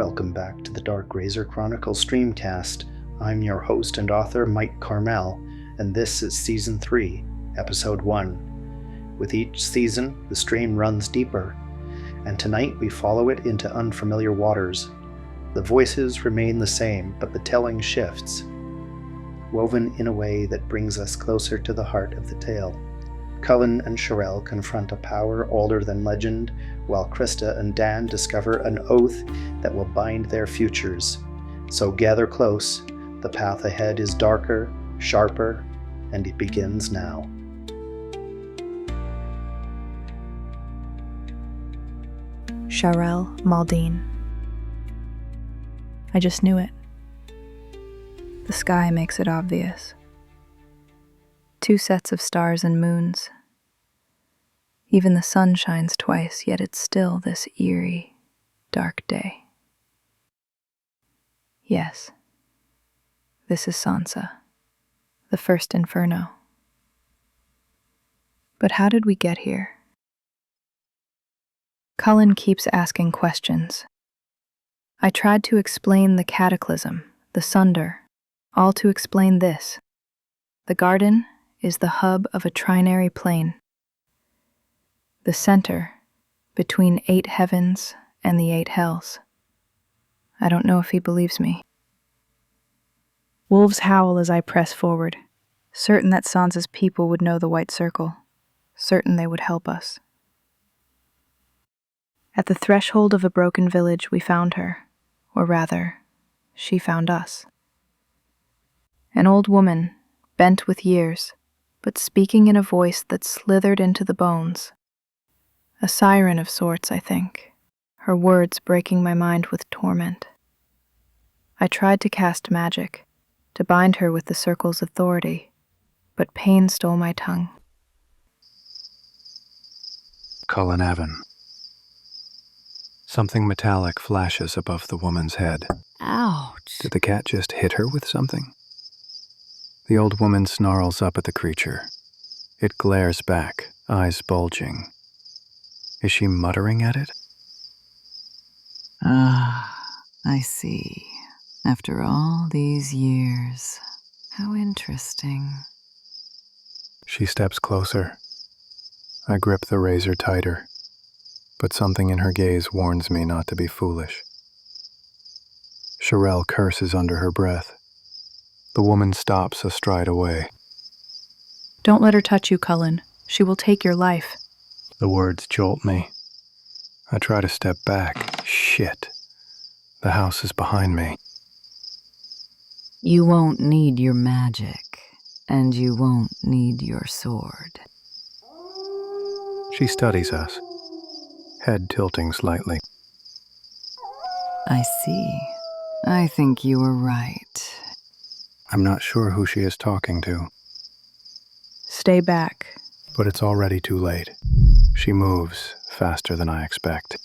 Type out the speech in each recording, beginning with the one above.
Welcome back to the Dark Razor Chronicles streamcast. I'm your host and author, Mike Carmel, and this is Season 3, Episode 1. With each season, the stream runs deeper, and tonight we follow it into unfamiliar waters. The voices remain the same, but the telling shifts, woven in a way that brings us closer to the heart of the tale. Cullen and Sharael confront a power older than legend, while Krista and Dan discover an oath that will bind their futures. So gather close, the path ahead is darker, sharper, and it begins now. Sharael Maldine. I just knew it. The sky makes it obvious. 2 sets of stars and moons. Even the sun shines twice, yet it's still this eerie, dark day. Yes, this is Sansa, the First Inferno. But how did we get here? Cullen keeps asking questions. I tried to explain the cataclysm, the sunder, all to explain this. The garden is the hub of a trinary plane. The center, between 8 heavens and the 8 hells. I don't know if he believes me. Wolves howl as I press forward, certain that Sansa's people would know the White Circle, certain they would help us. At the threshold of a broken village, we found her, or rather, she found us. An old woman, bent with years, but speaking in a voice that slithered into the bones. A siren of sorts, I think, her words breaking my mind with torment. I tried to cast magic, to bind her with the circle's authority, but pain stole my tongue. Cullen Evan. Something metallic flashes above the woman's head. Ouch. Did the cat just hit her with something? The old woman snarls up at the creature. It glares back, eyes bulging. Is she muttering at it? I see. After all these years. How interesting. She steps closer. I grip the razor tighter, but something in her gaze warns me not to be foolish. Sharael curses under her breath. The woman stops a stride away. Don't let her touch you, Cullen. She will take your life. The words jolt me. I try to step back. Shit. The house is behind me. You won't need your magic, and you won't need your sword. She studies us, head tilting slightly. I see. I think you were right. I'm not sure who she is talking to, Stay back. but it's already too late. She moves faster than I expect.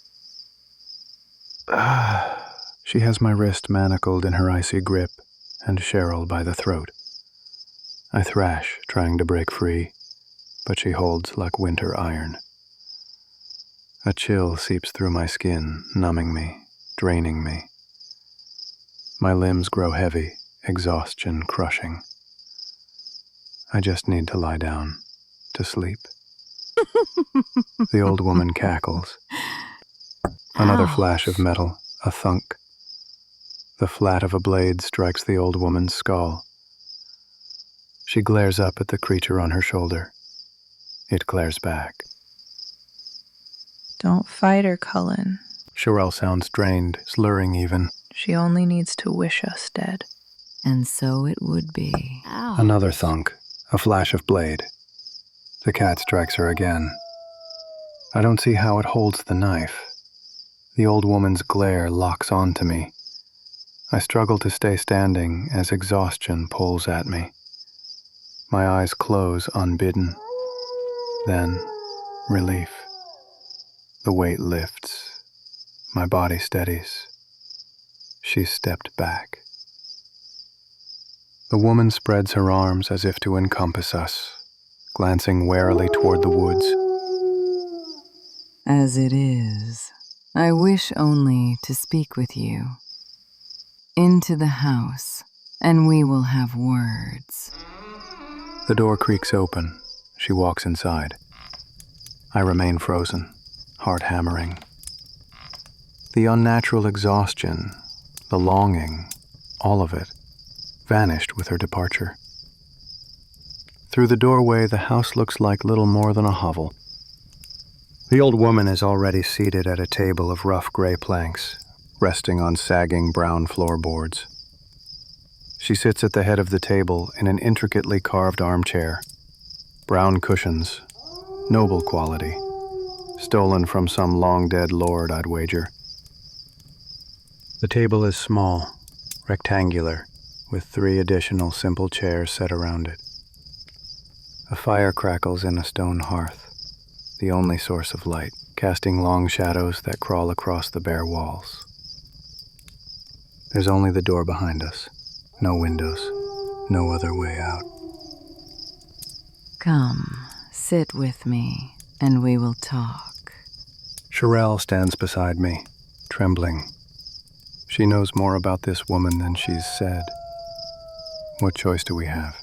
She has my wrist manacled in her icy grip and Sharael by the throat. I thrash, trying to break free, but she holds like winter iron. A chill seeps through my skin, numbing me, draining me. My limbs grow heavy, exhaustion crushing. I just need to lie down, to sleep. The old woman cackles. Another flash of metal, a thunk. The flat of a blade strikes the old woman's skull. She glares up at the creature on her shoulder. It glares back. Don't fight her, Cullen. Sharael sounds drained, slurring even. She only needs to wish us dead. And so it would be. Ouch. Another thunk, a flash of blade. The cat strikes her again. I don't see how it holds the knife. The old woman's glare locks onto me. I struggle to stay standing as exhaustion pulls at me. My eyes close unbidden. Then, relief. The weight lifts. My body steadies. She's stepped back. The woman spreads her arms as if to encompass us, glancing warily toward the woods. As it is. I wish only to speak with you. Into the house, and we will have words. The door creaks open. She walks inside. I remain frozen, heart hammering. The unnatural exhaustion, the longing, all of it, vanished with her departure. Through the doorway, the house looks like little more than a hovel. The old woman is already seated at a table of rough gray planks, resting on sagging brown floorboards. She sits at the head of the table in an intricately carved armchair. Brown cushions, noble quality, stolen from some long-dead lord, I'd wager. The table is small, rectangular, with 3 additional simple chairs set around it. A fire crackles in a stone hearth, the only source of light, casting long shadows that crawl across the bare walls. There's only the door behind us, no windows, no other way out. Come, sit with me, and we will talk. Sharael stands beside me, trembling. She knows more about this woman than she's said. What choice do we have?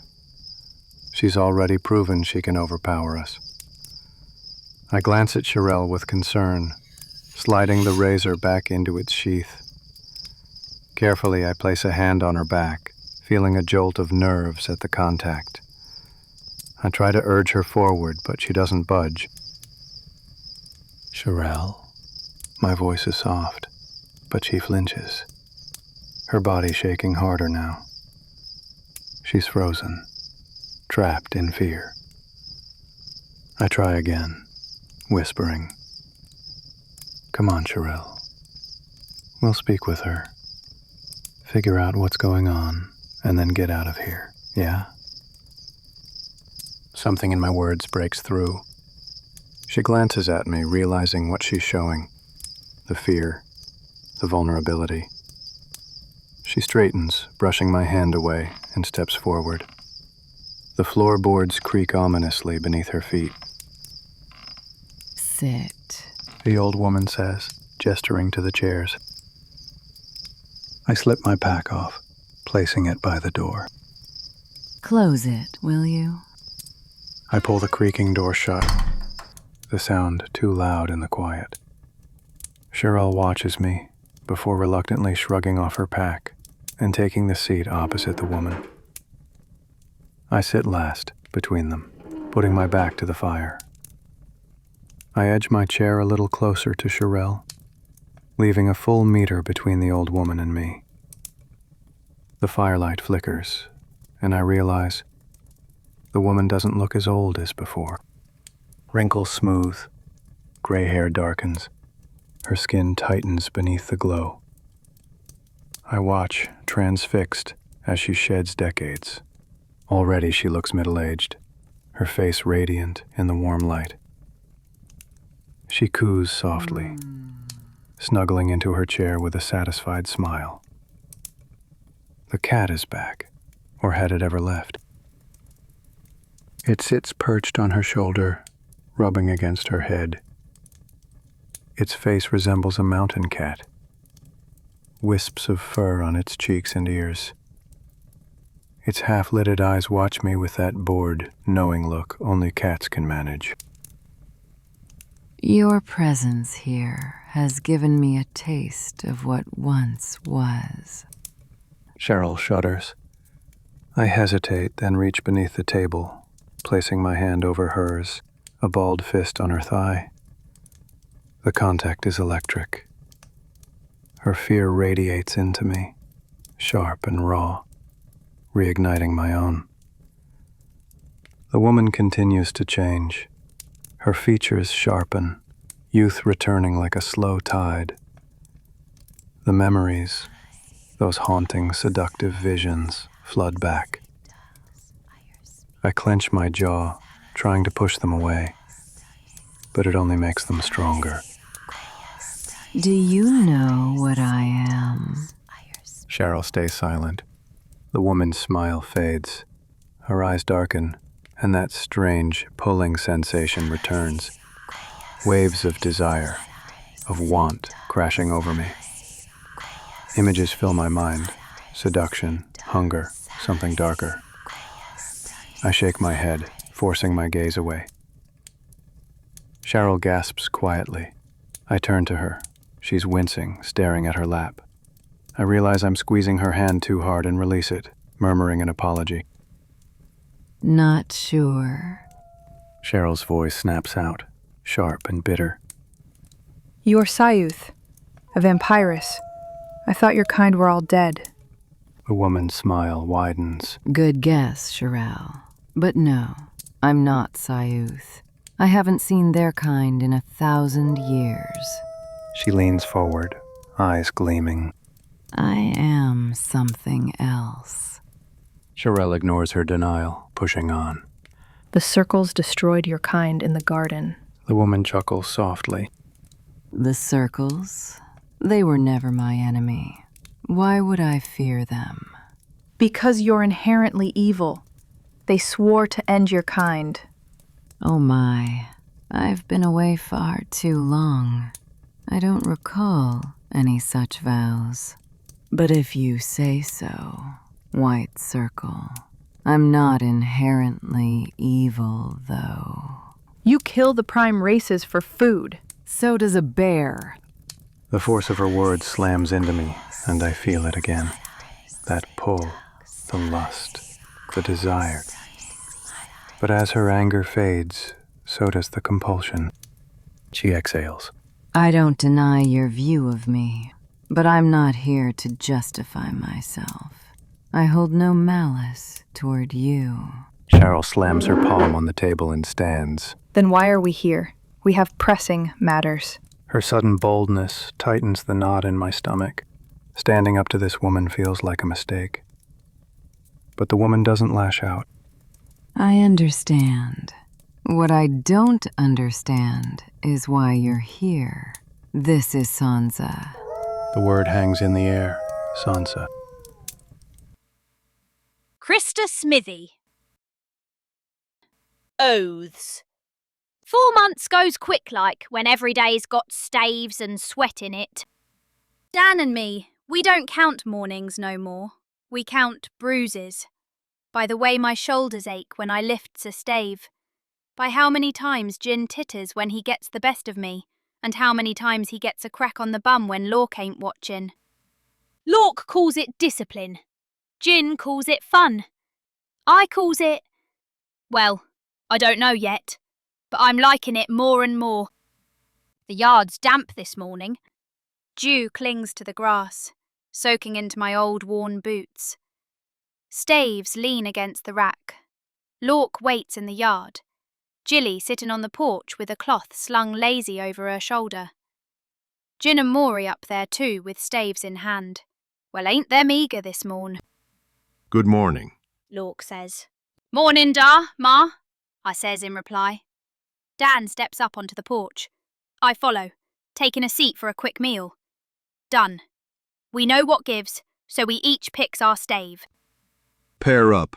She's already proven she can overpower us. I glance at Sharael with concern, sliding the razor back into its sheath. Carefully, I place a hand on her back, feeling a jolt of nerves at the contact. I try to urge her forward, but she doesn't budge. Sharael. My voice is soft, but she flinches, her body shaking harder now. She's frozen, trapped in fear. I try again, whispering. Come on, Sharael. We'll speak with her, figure out what's going on, and then get out of here, yeah? Something in my words breaks through. She glances at me, realizing what she's showing. The fear, the vulnerability. She straightens, brushing my hand away, and steps forward. The floorboards creak ominously beneath her feet. Sit. The old woman says, gesturing to the chairs. I slip my pack off, placing it by the door. Close it, will you? I pull the creaking door shut, the sound too loud in the quiet. Sharael watches me before reluctantly shrugging off her pack and taking the seat opposite the woman. I sit last between them, putting my back to the fire. I edge my chair a little closer to Sharael, leaving a full meter between the old woman and me. The firelight flickers, and I realize the woman doesn't look as old as before. Wrinkles smooth, gray hair darkens, her skin tightens beneath the glow. I watch, transfixed, as she sheds decades. Already she looks middle-aged, her face radiant in the warm light. She coos softly, snuggling into her chair with a satisfied smile. The cat is back, or had it ever left? It sits perched on her shoulder, rubbing against her head. Its face resembles a mountain cat, wisps of fur on its cheeks and ears. Its half-lidded eyes watch me with that bored, knowing look only cats can manage. Your presence here has given me a taste of what once was. Sharael shudders. I hesitate, then reach beneath the table, placing my hand over hers, a balled fist on her thigh. The contact is electric. Her fear radiates into me, sharp and raw, reigniting my own. The woman continues to change. Her features sharpen, youth returning like a slow tide. The memories, those haunting, seductive visions, flood back. I clench my jaw, trying to push them away, but it only makes them stronger. Do you know what I am? Sharael stays silent. The woman's smile fades. Her eyes darken, and that strange, pulling sensation returns. Waves of desire, of want crashing over me. Images fill my mind. Seduction, hunger, something darker. I shake my head, forcing my gaze away. Sharael gasps quietly. I turn to her. She's wincing, staring at her lap. I realize I'm squeezing her hand too hard and release it, murmuring an apology. Not sure. Cheryl's voice snaps out, sharp and bitter. You're Sayuth, a vampiress. I thought your kind were all dead. The woman's smile widens. Good guess, Sharael. But no, I'm not Sayuth. I haven't seen their kind in 1,000 years. She leans forward, eyes gleaming. I am something else. Sharael ignores her denial, pushing on. The circles destroyed your kind in the garden. The woman chuckles softly. The circles? They were never my enemy. Why would I fear them? Because you're inherently evil. They swore to end your kind. Oh my, I've been away far too long. I don't recall any such vows. But if you say so, White Circle, I'm not inherently evil, though. You kill the prime races for food. So does a bear. The force of her words slams into me, and I feel it again. That pull, the lust, the desire. But as her anger fades, so does the compulsion. She exhales. I don't deny your view of me, but I'm not here to justify myself. I hold no malice toward you. Sharael slams her palm on the table and stands. Then why are we here? We have pressing matters. Her sudden boldness tightens the knot in my stomach. Standing up to this woman feels like a mistake. But the woman doesn't lash out. I understand. What I don't understand is why you're here. This is Sansa. The word hangs in the air. Sansa. Krista Smithy. Oaths. 4 months goes quick like when every day's got staves and sweat in it. Dan and me, we don't count mornings no more. We count bruises. By the way my shoulders ache when I lifts a stave. By how many times Jin titters when he gets the best of me, and how many times he gets a crack on the bum when Lork ain't watchin'. Lork calls it discipline. Jin calls it fun. I calls it... well, I don't know yet, but I'm liking it more and more. The yard's damp this morning. Dew clings to the grass, soaking into my old worn boots. Staves lean against the rack. Lork waits in the yard. Jilly sitting on the porch with a cloth slung lazy over her shoulder. Jin and Maury up there too with staves in hand. Well, ain't them eager this morn? Good morning. Lork says. Morning, Da, Ma, I says in reply. Dan steps up onto the porch. I follow, taking a seat for a quick meal. Done. We know what gives, so we each picks our stave. Pair up.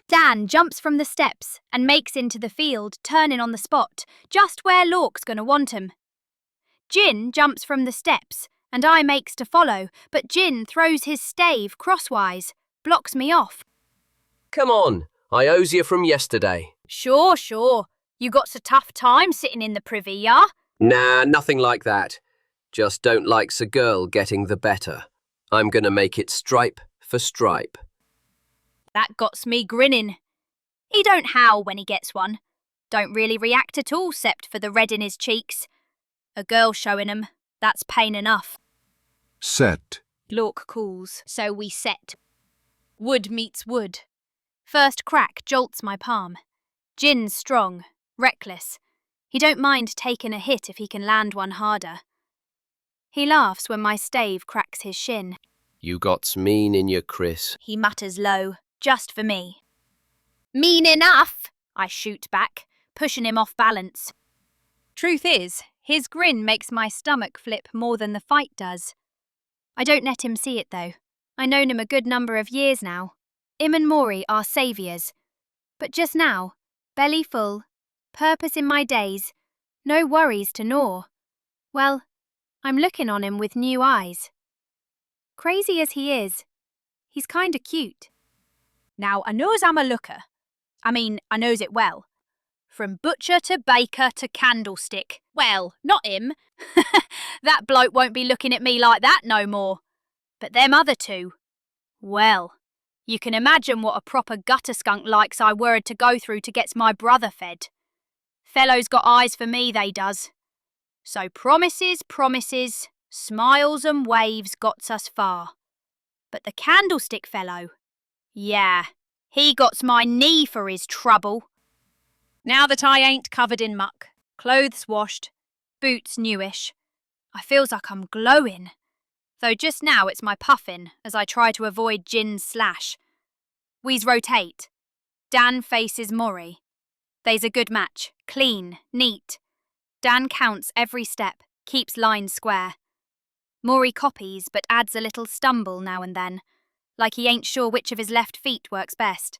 Dan jumps from the steps and makes into the field, turning on the spot, just where Lork's gonna want 'em. Jin jumps from the steps, and I makes to follow, but Jin throws his stave crosswise, blocks me off. Come on, I owes you from yesterday. Sure. You got a tough time sitting in the privy, ya? Nah, nothing like that. Just don't like's a girl getting the better. I'm gonna make it stripe for stripe. That gots me grinning. He don't howl when he gets one. Don't really react at all, cept for the red in his cheeks. A girl showing 'em, that's pain enough. Set. Lork calls, so we set. Wood meets wood. First crack jolts my palm. Jin's strong, reckless. He don't mind taking a hit if he can land one harder. He laughs when my stave cracks his shin. You gots mean in your Chris. He mutters low, just for me. Mean enough, I shoot back, pushing him off balance. Truth is, his grin makes my stomach flip more than the fight does. I don't let him see it though. I known him a good number of years now. Him and Maury are saviours. But just now, belly full, purpose in my days, no worries to gnaw. Well, I'm looking on him with new eyes. Crazy as he is, he's kinda cute. Now, I knows I'm a looker. I knows it well. From butcher to baker to candlestick. Well, not him. That bloke won't be looking at me like that no more. But them other two. Well, you can imagine what a proper gutter skunk likes I were to go through to get my brother fed. Fellow's got eyes for me, they does. So promises, smiles and waves gots us far. But the candlestick fellow, yeah, he gots my knee for his trouble. Now that I ain't covered in muck, clothes washed, boots newish, I feels like I'm glowing. Though just now it's my puffin as I try to avoid Gin's slash. We's rotate. Dan faces Maury. They's a good match, clean, neat. Dan counts every step, keeps lines square. Maury copies but adds a little stumble now and then, like he ain't sure which of his left feet works best.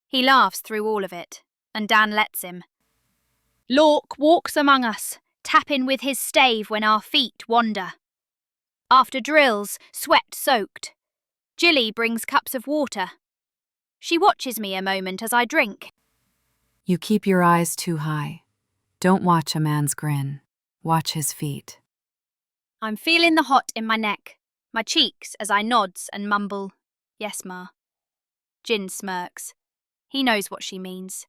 He laughs through all of it, and Dan lets him. Lork walks among us, tapping with his stave when our feet wander. After drills, sweat-soaked, Jilly brings cups of water. She watches me a moment as I drink. You keep your eyes too high. Don't watch a man's grin. Watch his feet. I'm feeling the hot in my neck, my cheeks as I nods and mumble, "Yes, Ma." Jin smirks. He knows what she means.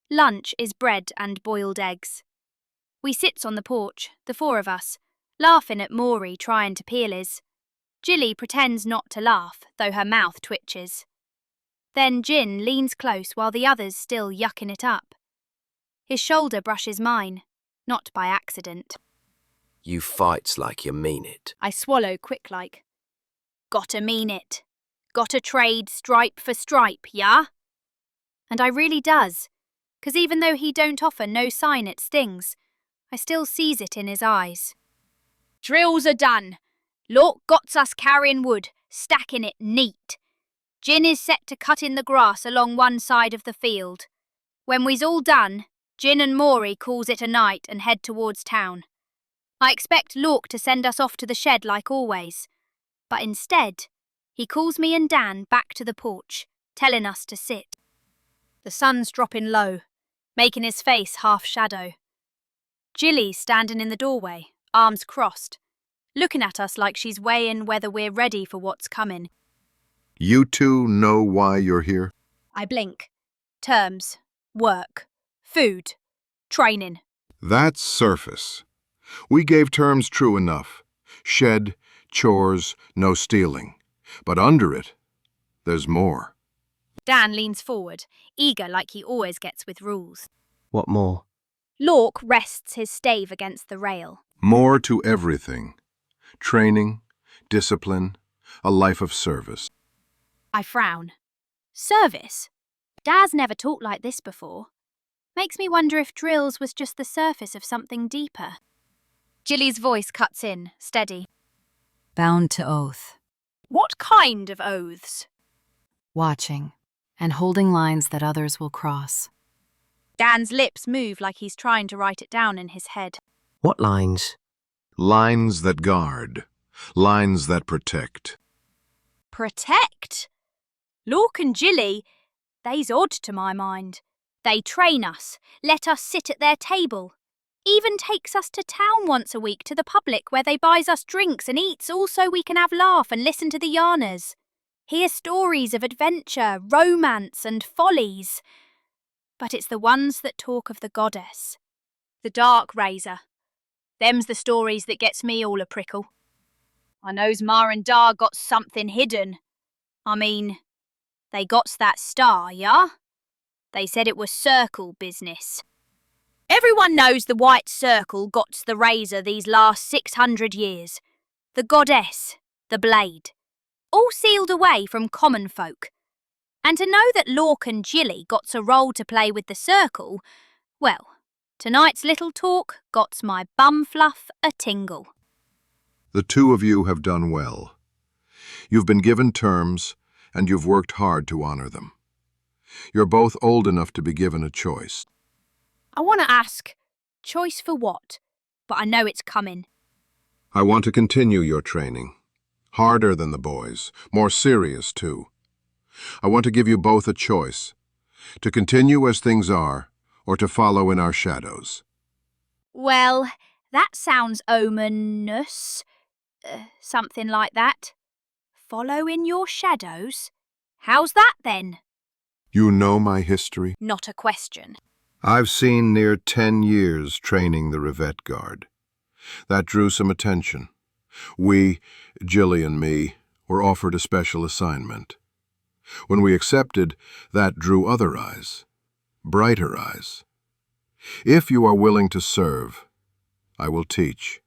Lunch is bread and boiled eggs. We sits on the porch, the four of us, laughing at Maury trying to peel his. Jilly pretends not to laugh, though her mouth twitches. Then Jin leans close while the others still yucking it up. His shoulder brushes mine, not by accident. You fights like you mean it. I swallow quick like. Gotta mean it. Gotta trade stripe for stripe, yeah? And I really does, 'cause even though he don't offer no sign it stings, I still sees it in his eyes. Drills are done. Lork gots us carrying wood, stacking it neat. Jin is set to cut in the grass along one side of the field. When we's all done, Jin and Maury calls it a night and head towards town. I expect Lork to send us off to the shed like always, but instead, he calls me and Dan back to the porch, telling us to sit. The sun's dropping low, making his face half shadow. Jilly's standing in the doorway, arms crossed, looking at us like she's weighing whether we're ready for what's coming. You two know why you're here? I blink. Terms, work, food, training. That's surface. We gave terms true enough. Shed, chores, no stealing. But under it, there's more. Dan leans forward, eager like he always gets with rules. What more? Lork rests his stave against the rail. More to everything. Training, discipline, a life of service. I frown. Service? Dad's never talked like this before. Makes me wonder if drills was just the surface of something deeper. Jilly's voice cuts in, steady. Bound to oath. What kind of oaths? Watching. And holding lines that others will cross. Dan's lips move like he's trying to write it down in his head. What lines? Lines that guard. Lines that protect. Protect? Lork and Jilly, they's odd to my mind. They train us, let us sit at their table. Even takes us to town once a week to the public where they buys us drinks and eats all so we can have laugh and listen to the yarners. Hear stories of adventure, romance and follies. But it's the ones that talk of the goddess. The Dark Razor. Them's the stories that gets me all a prickle. I knows Ma and Da got something hidden. They gots that star, yeah? They said it was circle business. Everyone knows the White Circle gots the razor these last 600 years. The goddess, the blade. All sealed away from common folk. And to know that Lork and Jilly gots a role to play with the circle, well, tonight's little talk gots my bum fluff a tingle. The two of you have done well. You've been given terms, and you've worked hard to honor them. You're both old enough to be given a choice. I want to ask, choice for what? but I know it's coming. I want to continue your training. Harder than the boys, more serious too. I want to give you both a choice, to continue as things are, or to follow in our shadows. Well, that sounds ominous. Something like that. Follow in your shadows? How's that then? You know my history? Not a question. I've seen near 10 years training the Revet Guard. That drew some attention. We, Jilly and me, were offered a special assignment. When we accepted, that drew other eyes, brighter eyes. If you are willing to serve, I will teach.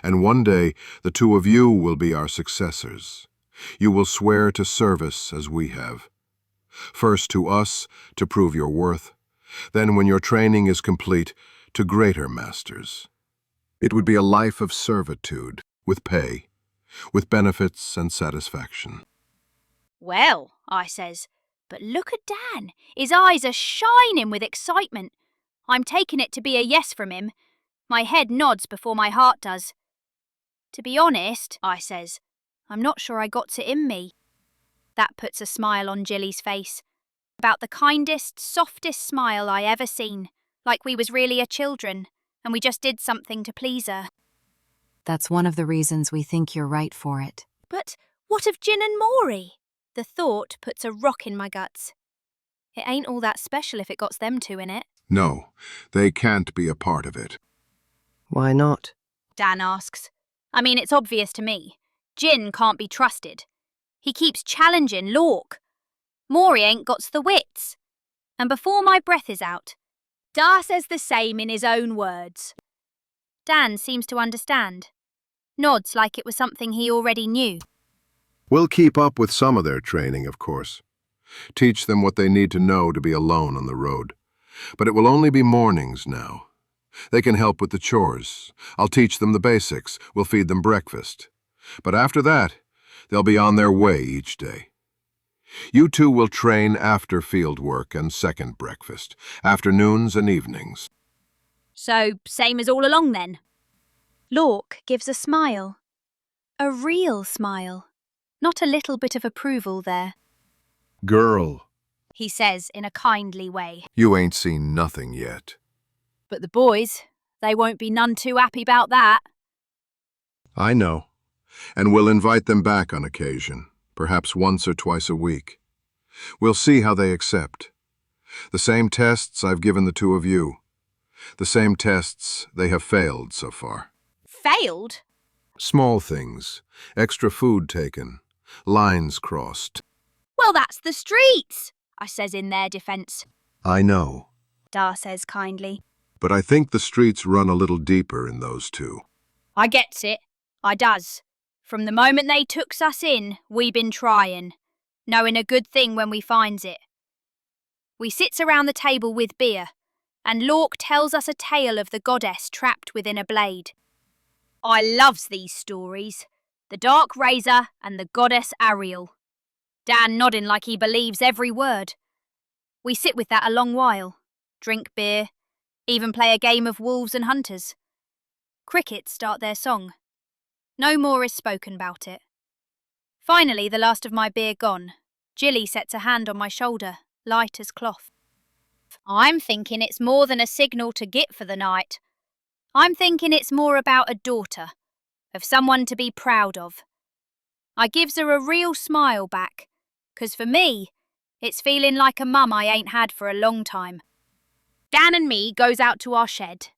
And one day, the two of you will be our successors. You will swear to service as we have. First to us, to prove your worth. Then, when your training is complete, to greater masters. It would be a life of servitude, with pay, with benefits and satisfaction. Well, I says, but look at Dan. His eyes are shining with excitement. I'm taking it to be a yes from him. My head nods before my heart does. To be honest, I says, I'm not sure I got it in me. That puts a smile on Jilly's face. About the kindest, softest smile I ever seen, like we was really a children, and we just did something to please her. That's one of the reasons we think you're right for it. But what of Jin and Maury? The thought puts a rock in my guts. It ain't all that special if it got them two in it. No, they can't be a part of it. Why not? Dan asks. I mean, it's obvious to me. Jin can't be trusted. He keeps challenging Lork. Maury ain't got the wits. And before my breath is out, Dar says the same in his own words. Dan seems to understand. Nods like it was something he already knew. We'll keep up with some of their training, of course. Teach them what they need to know to be alone on the road. But it will only be mornings now. They can help with the chores. I'll teach them the basics. We'll feed them breakfast. But after that, they'll be on their way each day. You two will train after field work and second breakfast, afternoons and evenings. So, same as all along then? Lork gives a smile. A real smile. Not a little bit of approval there. Girl, He says in a kindly way. you ain't seen nothing yet. But the boys, they won't be none too happy about that. I know. And we'll invite them back on occasion, perhaps once or twice a week. We'll see how they accept. The same tests I've given the two of you. The same tests they have failed so far. Failed? Small things, extra food taken, lines crossed. Well, that's the streets, I says in their defence. I know, Dar says kindly. but I think the streets run a little deeper in those two. I gets it. I does. From the moment they tooks us in, we been trying, knowing a good thing when we finds it. We sits around the table with beer, and Lork tells us a tale of the goddess trapped within a blade. I loves these stories. The Dark Razor and the goddess Ariel. Dan nodding like he believes every word. We sit with that a long while, drink beer, even play a game of wolves and hunters. Crickets start their song. No more is spoken about it. Finally, the last of my beer gone, Jilly sets a hand on my shoulder, light as cloth. I'm thinking it's more than a signal to git for the night. I'm thinking it's more about a daughter, of someone to be proud of. I gives her a real smile back, 'cause for me, it's feeling like a mum I ain't had for a long time. Dan and me goes out to our shed.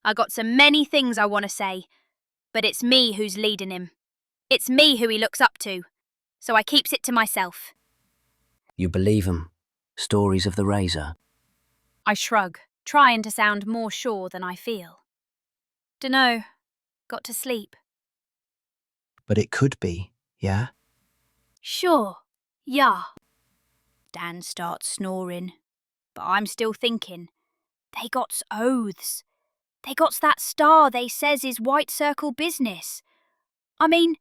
I got so many things I want to say, but it's me who's leading him. It's me who he looks up to, so I keeps it to myself. You believe 'em? Stories of the Razor? I shrug, trying to sound more sure than I feel. Dunno, got to sleep. But it could be, yeah? Sure, yeah. Dan starts snoring, but I'm still thinking. They gots oaths. They gots that star they says is White Circle business. I mean,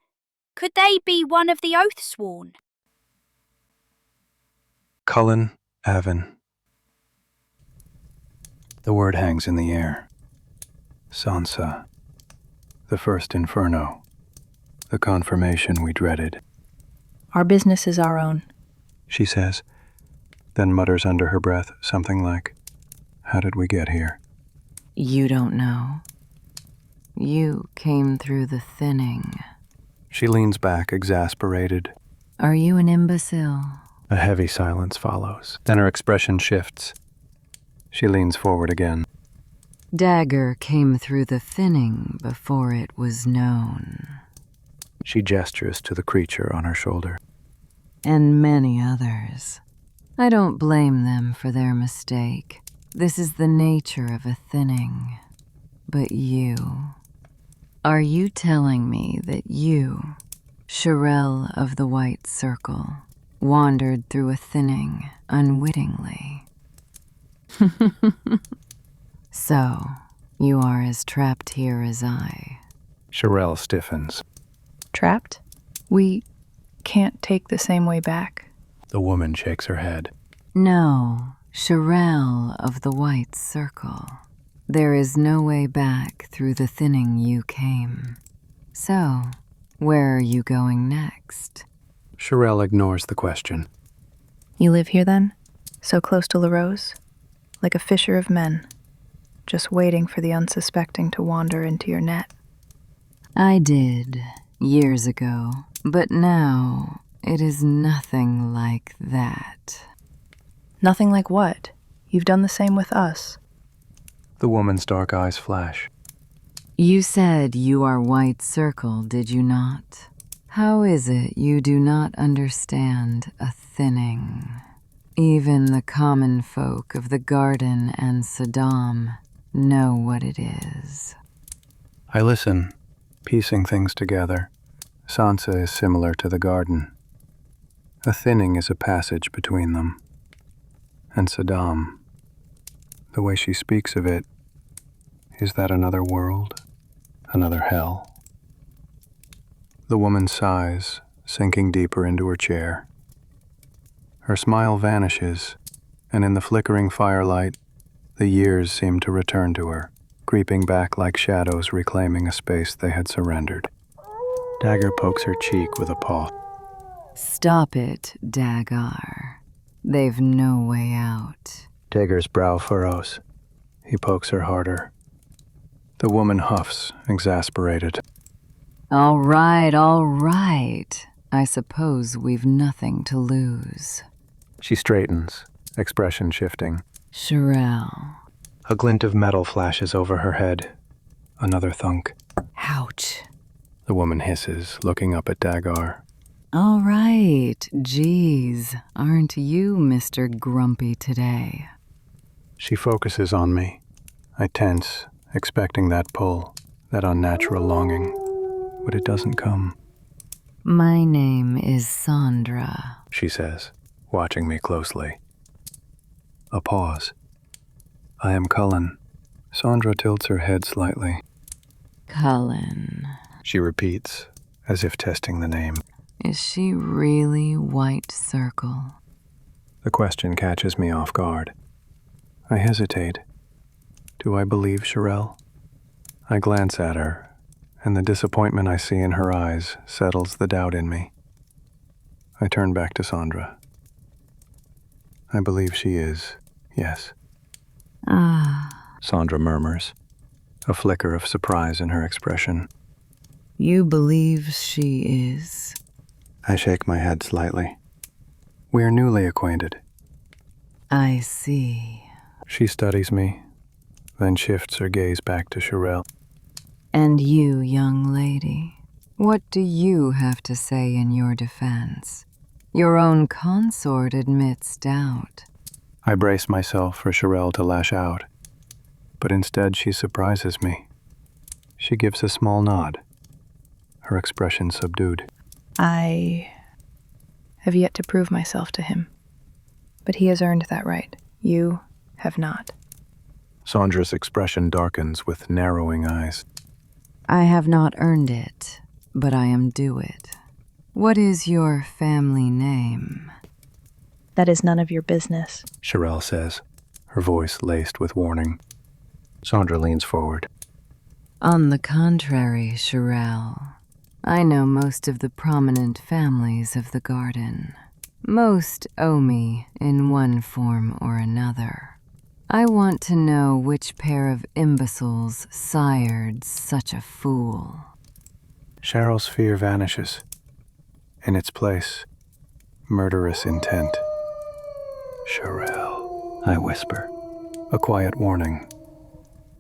could they be one of the oath sworn? Cullen, Avon. The word hangs in the air. Sansa. The First Inferno. The confirmation we dreaded, Our business is our own. she says, then mutters under her breath something like, "How did we get here?" You don't know. You came through the thinning. She leans back, exasperated. Are you an imbecile? A heavy silence follows. Then her expression shifts. She leans forward again. Dagger came through the thinning before it was known. She gestures to the creature on her shoulder. And many others. I don't blame them for their mistake. This is the nature of a thinning. But you... Are you telling me that you, Sharael of the White Circle, wandered through a thinning unwittingly? So, you are as trapped here as I. Sharael stiffens. Trapped? We can't take the same way back. The woman shakes her head. No, Sharael of the White Circle. There is no way back through the thinning you came. So, where are you going next? Sharael ignores the question. You live here then? So close to La Rose? Like a fisher of men, just waiting for the unsuspecting to wander into your net. I did, years ago, but now it is nothing like that. Nothing like what? You've done the same with us. The woman's dark eyes flash. You said you are White Circle, did you not? How is it you do not understand a thinning? Even the common folk of the garden and Saddam know what it is. I listen, piecing things together. Sansa is similar to the garden. A thinning is a passage between them. And Saddam, the way she speaks of it, is that another world? Another hell? The woman sighs, sinking deeper into her chair. Her smile vanishes, and in the flickering firelight, the years seem to return to her, creeping back like shadows reclaiming a space they had surrendered. Dagger pokes her cheek with a paw. Stop it, Dagger. They've no way out. Dagger's brow furrows. He pokes her harder. The woman huffs, exasperated. All right. I suppose we've nothing to lose. She straightens, expression shifting. Sharael. A glint of metal flashes over her head. Another thunk. Ouch. The woman hisses, looking up at Dagger. All right, geez, aren't you Mr. Grumpy today? She focuses on me. I tense, expecting that pull, that unnatural longing. But it doesn't come. My name is Sandra, she says, watching me closely. A pause. I am Cullen. Sandra tilts her head slightly. Cullen. She repeats, as if testing the name. Is she really White Circle? The question catches me off guard. I hesitate. Do I believe Sharael? I glance at her, and the disappointment I see in her eyes settles the doubt in me. I turn back to Sandra. I believe she is, yes. Sandra murmurs, a flicker of surprise in her expression. You believe she is? I shake my head slightly. We are newly acquainted. I see. She studies me, then shifts her gaze back to Sharael. And you, young lady, what do you have to say in your defense? Your own consort admits doubt. I brace myself for Sharael to lash out, but instead she surprises me. She gives a small nod, her expression subdued. I have yet to prove myself to him, but he has earned that right. You have not. Sandra's expression darkens with narrowing eyes. I have not earned it, but I am due it. What is your family name? That is none of your business. Sharael says, her voice laced with warning. Sandra leans forward. On the contrary, Sharael, I know most of the prominent families of the garden. Most owe me in one form or another. I want to know which pair of imbeciles sired such a fool. Cheryl's fear vanishes. In its place, murderous intent. Sharael, I whisper. A quiet warning.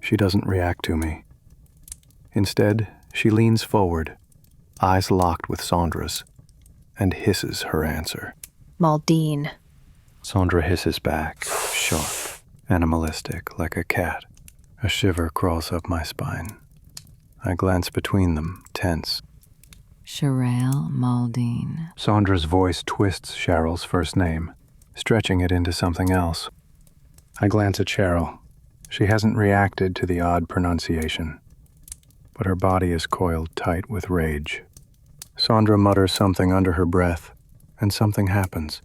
She doesn't react to me. Instead, she leans forward, eyes locked with Sandra's, and hisses her answer. Maldine. Sandra hisses back, sharp, animalistic, like a cat. A shiver crawls up my spine. I glance between them, tense. Sharael Maldine. Sandra's voice twists Cheryl's first name, stretching it into something else. I glance at Cheryl. She hasn't reacted to the odd pronunciation, but her body is coiled tight with rage. Sandra mutters something under her breath, and something happens.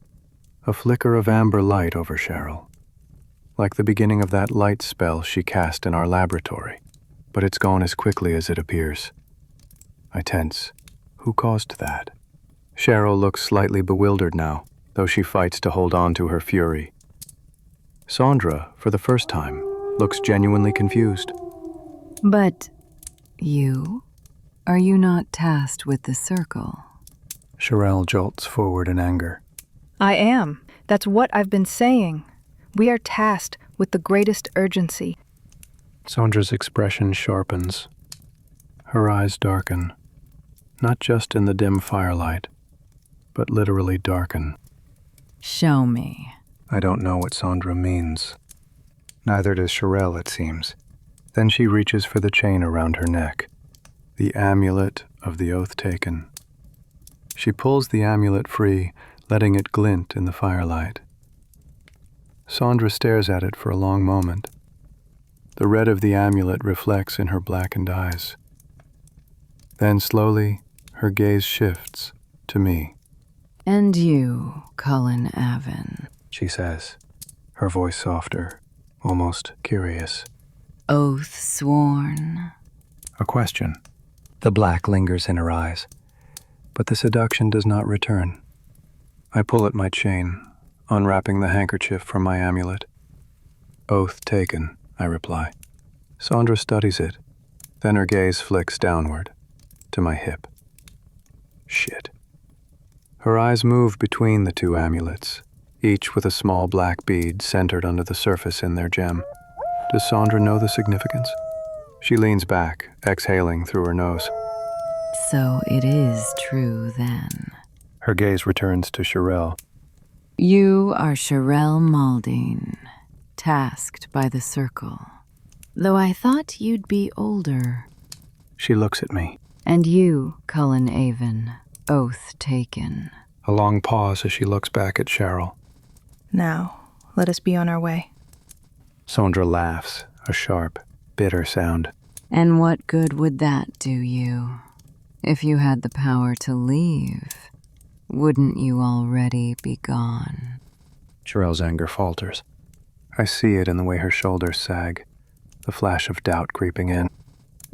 A flicker of amber light over Cheryl, like the beginning of that light spell she cast in our laboratory, but it's gone as quickly as it appears. I tense. Who caused that? Cheryl looks slightly bewildered now, though she fights to hold on to her fury. Sandra, for the first time, looks genuinely confused. But you? Are you not tasked with the circle? Sharael jolts forward in anger. I am. That's what I've been saying. We are tasked with the greatest urgency. Sandra's expression sharpens. Her eyes darken, not just in the dim firelight, but literally darken. Show me. I don't know what Sandra means. Neither does Sharael, it seems. Then she reaches for the chain around her neck, the amulet of the oath taken. She pulls the amulet free, letting it glint in the firelight. Sandra stares at it for a long moment. The red of the amulet reflects in her blackened eyes. Then slowly, her gaze shifts to me. And you, Cullen Avon. She says, her voice softer, almost curious. Oath sworn. A question. The black lingers in her eyes, but the seduction does not return. I pull at my chain, unwrapping the handkerchief from my amulet. Oath taken, I reply. Sandra studies it, then her gaze flicks downward, to my hip. Shit. Her eyes move between the two amulets, each with a small black bead centered under the surface in their gem. Does Sandra know the significance? She leans back, exhaling through her nose. So it is true then. Her gaze returns to Sharael. You are Sharael Maldine, tasked by the circle. Though I thought you'd be older. She looks at me. And you, Cullen Avon, oath taken. A long pause as she looks back at Cheryl. Now, let us be on our way. Sandra laughs, a sharp, bitter sound. And what good would that do you? If you had the power to leave, wouldn't you already be gone? Cheryl's anger falters. I see it in the way her shoulders sag, the flash of doubt creeping in.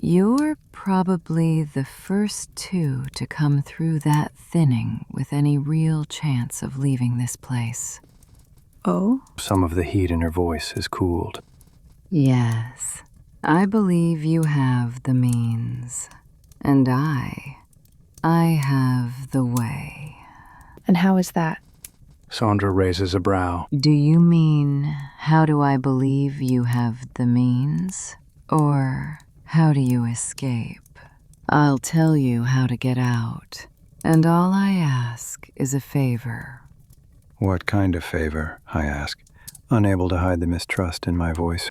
You're probably the first two to come through that thinning with any real chance of leaving this place. Oh? Some of the heat in her voice is cooled. Yes, I believe you have the means. And I have the way. And how is that? Sandra raises a brow. Do you mean, how do I believe you have the means? Or how do you escape? I'll tell you how to get out. And all I ask is a favor. What kind of favor? I ask, unable to hide the mistrust in my voice.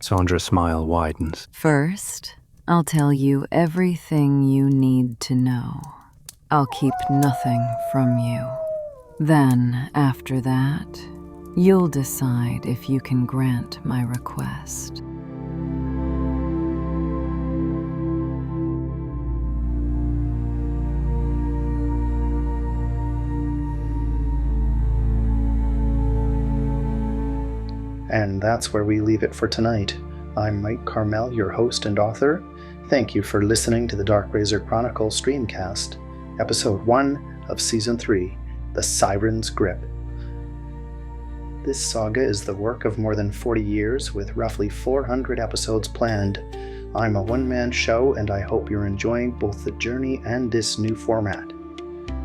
Sandra's smile widens. First, I'll tell you everything you need to know. I'll keep nothing from you. Then, after that, you'll decide if you can grant my request. And that's where we leave it for tonight. I'm Mike Carmel, your host and author. Thank you for listening to the Dark Razor Chronicles Streamcast, Episode 1 of Season 3, The Siren's Grip. This saga is the work of more than 40 years, with roughly 400 episodes planned. I'm a one-man show, and I hope you're enjoying both the journey and this new format.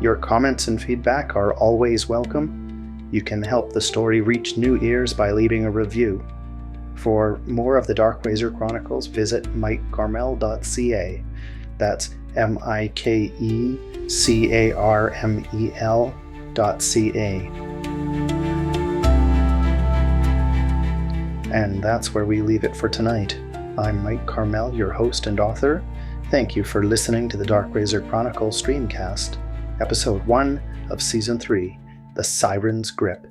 Your comments and feedback are always welcome. You can help the story reach new ears by leaving a review. For more of the Dark Razor Chronicles, visit mikecarmel.ca. That's mikecarmel.ca. And that's where we leave it for tonight. I'm Mike Carmel, your host and author. Thank you for listening to the Dark Razor Chronicles Streamcast, Episode 1 of Season 3, The Siren's Grip.